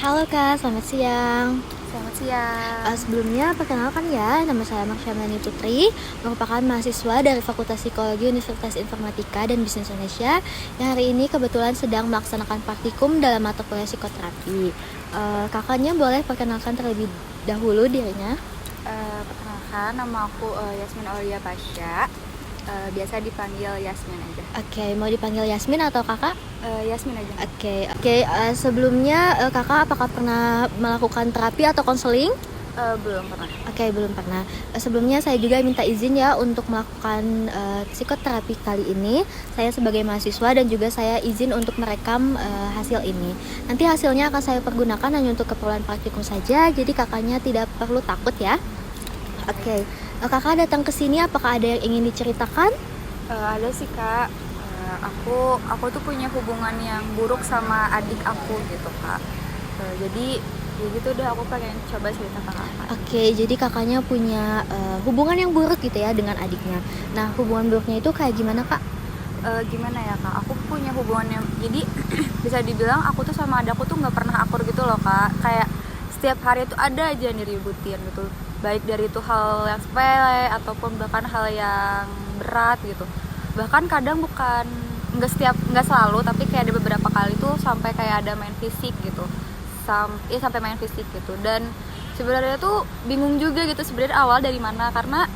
Halo Kak, selamat siang. Selamat siang. Sebelumnya perkenalkan ya, nama saya Marsyamani Putri, merupakan mahasiswa dari Fakultas Psikologi Universitas Informatika dan Bisnis Indonesia yang hari ini kebetulan sedang melaksanakan praktikum dalam mata kuliah psikoterapi. Kakaknya boleh perkenalkan terlebih dahulu dirinya? Perkenalkan, nama aku Yasmin Aulia Pasha. Biasa dipanggil Yasmin aja. Oke, mau dipanggil Yasmin atau kakak? Yasmin aja. Oke. Sebelumnya kakak apakah pernah melakukan terapi atau konseling? Belum pernah. Oke, belum pernah. Sebelumnya saya juga minta izin ya untuk melakukan psikoterapi kali ini. Saya sebagai mahasiswa dan juga saya izin untuk merekam hasil ini. Nanti hasilnya akan saya pergunakan hanya untuk keperluan praktikum saja, jadi kakaknya tidak perlu takut ya. Oke. Kakak datang ke sini apakah ada yang ingin diceritakan? Ada sih Kak. Aku tuh punya hubungan yang buruk sama adik aku gitu Kak. Jadi ya gitu deh, aku pengen coba cerita ke Kakak. Oke, jadi kakaknya punya hubungan yang buruk gitu ya dengan adiknya. Nah, hubungan buruknya itu kayak gimana Kak? Gimana ya Kak, aku punya hubungan yang jadi bisa dibilang aku tuh sama adikku tuh nggak pernah akur gitu loh Kak. Kayak setiap hari tuh ada aja yang diributin gitu, baik dari itu hal yang sepele ataupun bahkan hal yang berat gitu. Bahkan kadang nggak selalu, tapi kayak ada beberapa kali tuh sampai kayak ada main fisik gitu, sampai main fisik gitu. Dan sebenarnya tuh bingung juga gitu sebenarnya awal dari mana, karena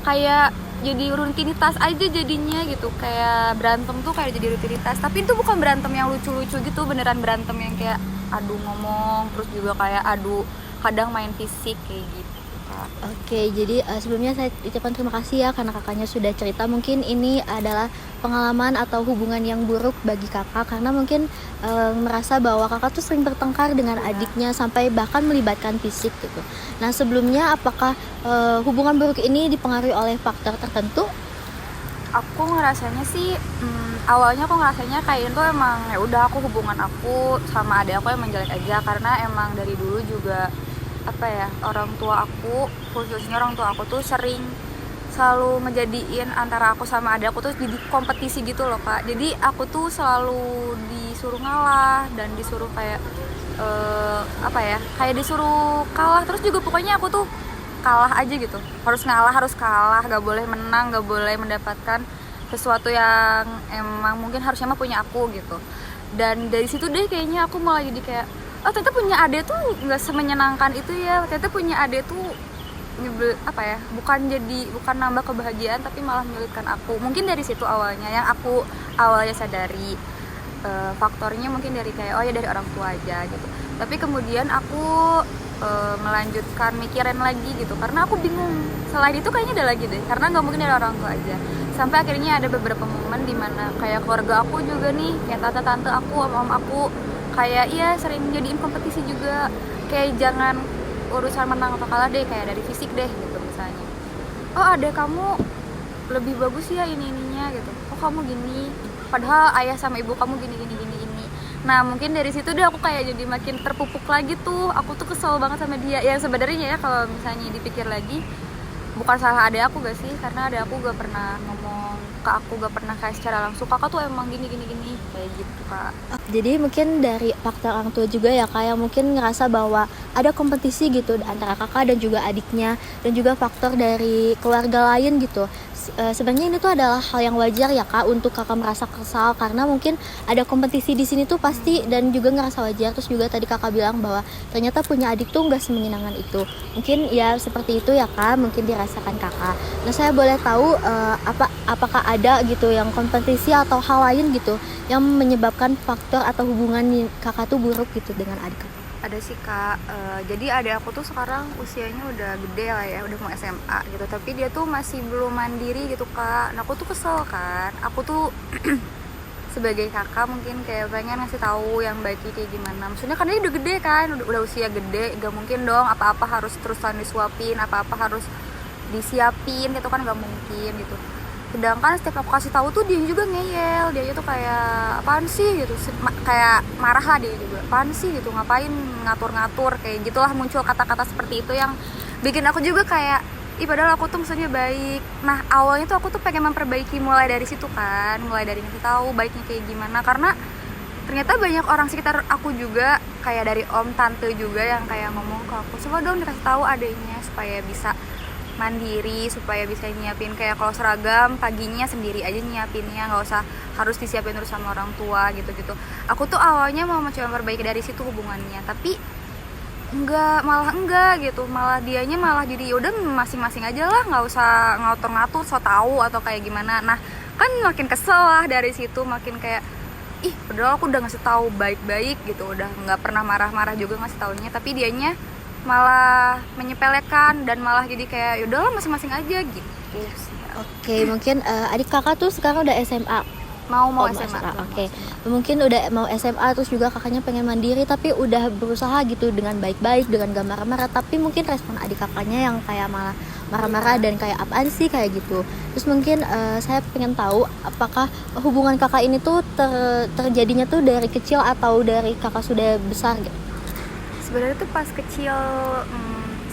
kayak jadi rutinitas aja jadinya gitu. Kayak berantem tuh kayak jadi rutinitas, tapi itu bukan berantem yang lucu-lucu gitu, beneran berantem yang kayak adu ngomong, terus juga kayak adu kadang main fisik kayak gitu Kak. Oke, jadi sebelumnya saya ucapkan terima kasih ya karena kakaknya sudah cerita. Mungkin ini adalah pengalaman atau hubungan yang buruk bagi kakak karena mungkin merasa bahwa kakak tuh sering bertengkar dengan adiknya sampai bahkan melibatkan fisik gitu. Nah, sebelumnya apakah hubungan buruk ini dipengaruhi oleh faktor tertentu? Aku ngerasanya sih awalnya aku ngerasanya kayak itu emang ya udah, aku hubungan aku sama adik aku emang jelek aja, karena emang dari dulu juga apa ya, orang tua aku, khususnya orang tua aku tuh selalu ngejadiin antara aku sama adik aku tuh jadi kompetisi gitu loh Kak. Jadi aku tuh selalu disuruh ngalah dan disuruh kayak apa ya, kayak disuruh kalah terus juga. Pokoknya aku tuh kalah aja gitu, harus ngalah, harus kalah, gak boleh menang, gak boleh mendapatkan sesuatu yang emang mungkin harusnya mah punya aku gitu. Dan dari situ deh kayaknya aku mulai jadi kayak, oh ternyata punya ade tuh nggak semenyenangkan itu ya, ternyata punya ade tuh bukan nambah kebahagiaan tapi malah menyulitkan aku. Mungkin dari situ awalnya yang aku awalnya sadari. Faktornya mungkin dari kayak, oh ya dari orang tua aja gitu. Tapi kemudian aku melanjutkan mikirin lagi gitu, karena aku bingung selain itu kayaknya ada lagi deh, karena nggak mungkin dari orang tua aja. Sampai akhirnya ada beberapa momen dimana kayak keluarga aku juga nih, kayak tante-tante aku, om-om aku, kayak iya sering jadiin kompetisi juga. Kayak jangan urusan menang atau kalah deh, kayak dari fisik deh gitu misalnya. Oh ada kamu lebih bagus ya ininya gitu, oh kamu gini, padahal ayah sama ibu kamu gini gini gini gini. Nah mungkin dari situ deh aku kayak jadi makin terpupuk lagi tuh. Aku tuh kesel banget sama dia. Yang sebenarnya ya kalau misalnya dipikir lagi, bukan salah adek aku gak sih, karena adek aku gak pernah ngomong ke aku, gak pernah kayak secara langsung, kakak tuh emang gini gini gini kayak gitu Kak. Jadi mungkin dari faktor orang tua juga ya kak, yang mungkin ngerasa bahwa ada kompetisi gitu antara kakak dan juga adiknya, dan juga faktor dari keluarga lain gitu. Sebenarnya ini tuh adalah hal yang wajar ya kak untuk kakak merasa kesal karena mungkin ada kompetisi di sini tuh pasti, dan juga ngerasa wajar. Terus juga tadi kakak bilang bahwa ternyata punya adik tuh nggak semenyenangkan itu. Mungkin ya seperti itu ya kak, mungkin dirasakan kakak. Nah saya boleh tahu apakah ada gitu yang kompetisi atau hal lain gitu yang menyebabkan faktor atau hubungan kakak tuh buruk gitu dengan adik kakak? Ada sih Kak, jadi adik aku tuh sekarang usianya udah gede lah ya, udah mau SMA gitu, tapi dia tuh masih belum mandiri gitu Kak. Nah aku tuh kesel kan, aku tuh sebagai kakak mungkin kayak pengen ngasih tahu yang baiknya kayak gimana. Maksudnya kan dia udah gede kan, udah usia gede, gak mungkin dong apa-apa harus terusan disuapin, apa-apa harus disiapin gitu kan, gak mungkin gitu. Sedangkan setiap aku kasih tahu tuh dia juga ngeyel, dia tuh kayak apaan sih gitu, kayak marah lah dia juga, apaan sih gitu, ngapain ngatur-ngatur kayak gitulah, muncul kata-kata seperti itu yang bikin aku juga kayak, ih padahal aku tuh maksudnya baik. Nah awalnya tuh aku tuh pengen memperbaiki mulai dari situ kan, mulai dari ngasih tahu baiknya kayak gimana, karena ternyata banyak orang sekitar aku juga, kayak dari om tante juga yang kayak ngomong ke aku, coba dong dikasih tahu adiknya supaya bisa mandiri, supaya bisa nyiapin kayak kalau seragam paginya sendiri aja nyiapinnya, nggak usah harus disiapin terus sama orang tua gitu-gitu. Aku tuh awalnya mau mencoba perbaiki dari situ hubungannya, tapi enggak gitu, malah dianya malah jadi yaudah masing-masing aja lah, nggak usah ngatur-ngatur so tahu atau kayak gimana. Nah kan makin kesel lah dari situ, makin kayak ih padahal aku udah ngasih tahu baik-baik gitu, udah nggak pernah marah-marah juga ngasih taunya, tapi dianya malah menyepelekan dan malah jadi kayak yaudahlah masing-masing aja gitu sih. Oke, mungkin adik kakak tuh sekarang udah SMA. mau Oh, SMA. Oke. Mungkin udah mau SMA terus juga kakaknya pengen mandiri tapi udah berusaha gitu dengan baik-baik, dengan gak marah-marah, tapi mungkin respon adik kakaknya yang kayak malah marah-marah dan kayak apaan sih kayak gitu. Terus mungkin saya pengen tahu apakah hubungan kakak ini tuh terjadinya tuh dari kecil atau dari kakak sudah besar gitu? Sebenarnya tuh pas kecil,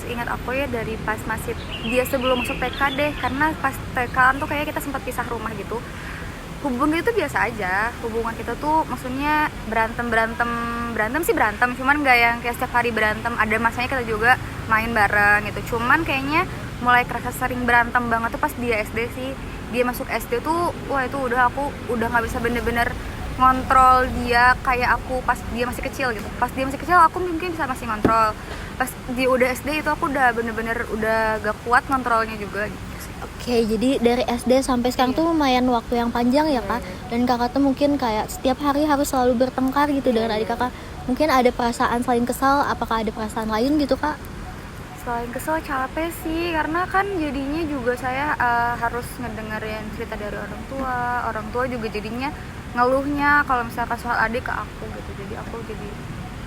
seingat aku ya dari pas masih dia sebelum masuk TK deh, karena pas TK tuh kayak kita sempat pisah rumah gitu. Hubungan kita tuh biasa aja, hubungan kita tuh maksudnya berantem sih berantem, cuman nggak yang kayak setiap hari berantem. Ada masanya kita juga main bareng gitu, cuman kayaknya mulai kerasa sering berantem banget tuh pas dia SD sih. Dia masuk SD tuh wah itu udah aku udah nggak bisa bener-bener ngontrol dia kayak aku pas dia masih kecil gitu. Pas dia masih kecil aku mungkin bisa masih ngontrol, pas dia udah SD itu aku udah bener-bener udah gak kuat ngontrolnya juga gitu. Oke, jadi dari SD sampai sekarang tuh lumayan waktu yang panjang ya kak. Dan kakak tuh mungkin kayak setiap hari harus selalu bertengkar gitu dengan adik kakak. Mungkin ada perasaan selain kesal, apakah ada perasaan lain gitu kak? Selain kesel capek sih, karena kan jadinya juga saya harus ngedengerin cerita dari orang tua juga jadinya ngeluhnya kalau misalkan soal adik ke aku gitu. Jadi aku jadi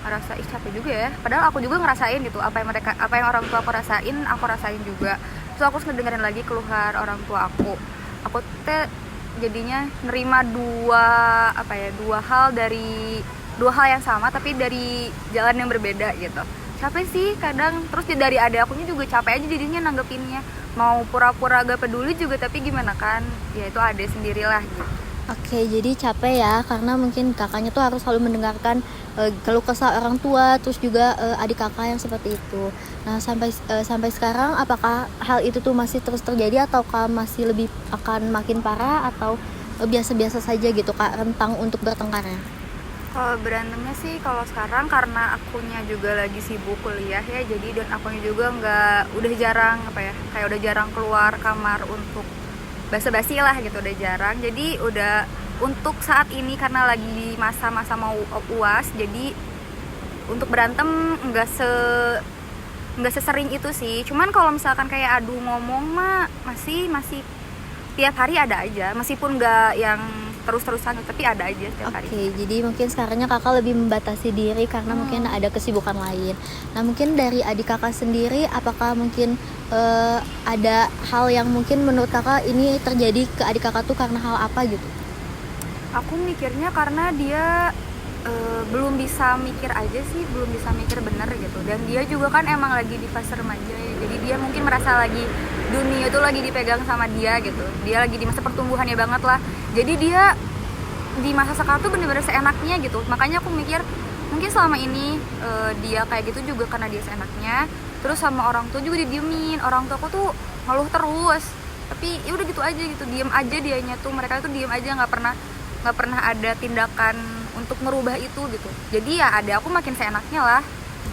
ngerasa capek juga ya, padahal aku juga ngerasain gitu apa yang orang tua aku rasain juga. Terus aku harus ngedengerin lagi keluhan orang tua aku teh jadinya nerima dua hal yang sama tapi dari jalan yang berbeda gitu. Capek sih kadang, terus dari adik akunya juga capek aja jadinya nanggepinnya, mau pura-pura gak peduli juga tapi gimana kan, ya itu adik sendirilah gitu. Oke, jadi capek ya karena mungkin kakaknya tuh harus selalu mendengarkan keluh kesah orang tua, terus juga adik kakak yang seperti itu. Nah, sampai sekarang apakah hal itu tuh masih terus terjadi ataukah masih lebih akan makin parah atau biasa-biasa saja gitu kak rentang untuk bertengkarnya? Kalau berantemnya sih kalau sekarang karena akunya juga lagi sibuk kuliah ya, jadi dan akunya juga udah jarang kayak udah jarang keluar kamar untuk basa-basi lah gitu, udah jarang. Jadi udah untuk saat ini karena lagi masa-masa mau UAS, jadi untuk berantem nggak sesering itu sih. Cuman kalau misalkan kayak adu ngomong mah masih tiap hari ada aja, meskipun nggak yang terus-terusan tapi ada aja setiap hari. Oke, jadi mungkin sekarangnya kakak lebih membatasi diri karena mungkin ada kesibukan lain. Nah, mungkin dari adik kakak sendiri apakah mungkin ada hal yang mungkin menurut kakak ini terjadi ke adik kakak tuh karena hal apa gitu? Aku mikirnya karena dia belum bisa mikir aja sih, belum bisa mikir bener gitu. Dan dia juga kan emang lagi di fase remaja ya, jadi dia mungkin merasa lagi dunia itu lagi dipegang sama dia gitu. Dia lagi di masa pertumbuhannya banget lah, jadi dia di masa sekarang tuh bener-bener seenaknya gitu. Makanya aku mikir mungkin selama ini dia kayak gitu juga karena dia seenaknya. Terus sama orang tua juga didiemin, orang tua aku tuh ngeluh terus, tapi ya udah gitu aja gitu, diem aja dianya tuh, mereka tuh diem aja, nggak pernah ada tindakan untuk merubah itu gitu. Jadi ya ada aku makin seenaknya lah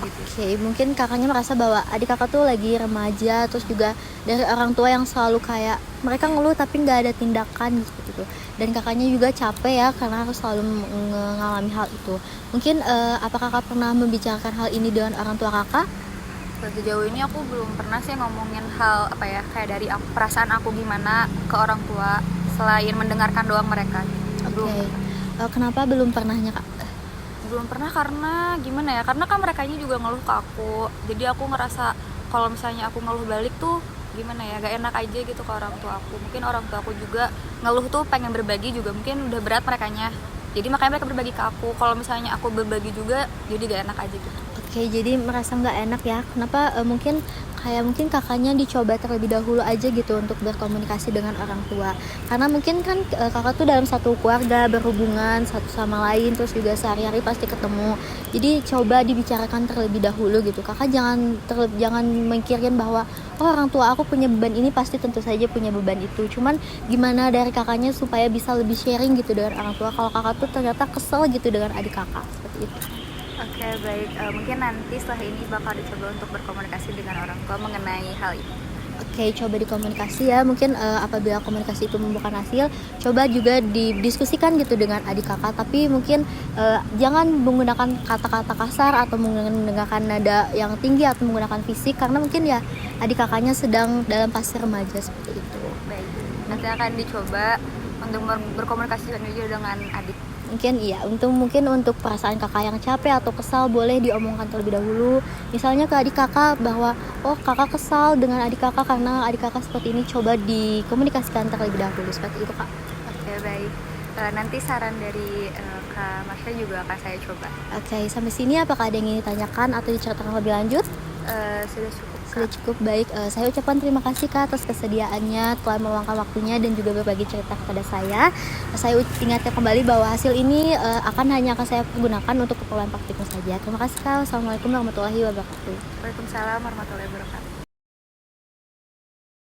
gitu. Oke, mungkin kakaknya merasa bahwa adik kakak tuh lagi remaja, terus juga dari orang tua yang selalu kayak mereka ngeluh tapi nggak ada tindakan gitu. Dan kakaknya juga capek ya karena harus selalu mengalami hal itu. Mungkin apakah kakak pernah membicarakan hal ini dengan orang tua kakak? Sejauh ini aku belum pernah sih ngomongin hal kayak dari perasaan aku gimana ke orang tua selain mendengarkan doang mereka. Oke. Kenapa belum pernahnya kak? Belum pernah karena gimana ya, karena kan mereka juga ngeluh ke aku, jadi aku ngerasa kalau misalnya aku ngeluh balik tuh gimana ya, gak enak aja gitu ke orang tua aku. Mungkin orang tua aku juga ngeluh tuh pengen berbagi juga, mungkin udah berat merekanya, jadi makanya mereka berbagi ke aku. Kalau misalnya aku berbagi juga jadi gak enak aja gitu. Oke, jadi merasa nggak enak ya. Kenapa? Mungkin kayak mungkin kakaknya dicoba terlebih dahulu aja gitu untuk berkomunikasi dengan orang tua, karena mungkin kan kakak tuh dalam satu keluarga berhubungan satu sama lain, terus juga sehari-hari pasti ketemu. Jadi coba dibicarakan terlebih dahulu gitu. Kakak jangan mikirin bahwa oh orang tua aku punya beban ini, pasti tentu saja punya beban itu. Cuman gimana dari kakaknya supaya bisa lebih sharing gitu dengan orang tua kalau kakak tuh ternyata kesel gitu dengan adik kakak, seperti itu. Oke, baik. Mungkin nanti setelah ini bakal dicoba untuk berkomunikasi dengan orang tua mengenai hal ini. Oke, coba dikomunikasi ya. Mungkin apabila komunikasi itu membuahkan hasil, coba juga didiskusikan gitu dengan adik kakak. Tapi mungkin jangan menggunakan kata-kata kasar atau menggunakan nada yang tinggi atau menggunakan fisik, karena mungkin ya adik kakaknya sedang dalam fase remaja seperti itu. Baik. Nanti akan dicoba untuk berkomunikasi juga dengan adik. Mungkin untuk perasaan kakak yang capek atau kesal boleh diomongkan terlebih dahulu. Misalnya ke adik kakak bahwa oh kakak kesal dengan adik kakak karena adik kakak seperti ini, coba dikomunikasikan terlebih dahulu seperti itu kak. Oke, baik. Nanti saran dari Kak Marsha juga akan saya coba. Oke, sampai sini apakah ada yang ingin ditanyakan atau diceritakan lebih lanjut? Sudah cukup. Sudah cukup. Baik, saya ucapkan terima kasih Kak atas kesediaannya telah meluangkan waktunya dan juga berbagi cerita kepada saya. Saya ingatkan kembali bahwa hasil ini hanya akan saya gunakan untuk keperluan praktiknya saja. Terima kasih Kak. Wassalamualaikum warahmatullahi wabarakatuh. Waalaikumsalam warahmatullahi wabarakatuh.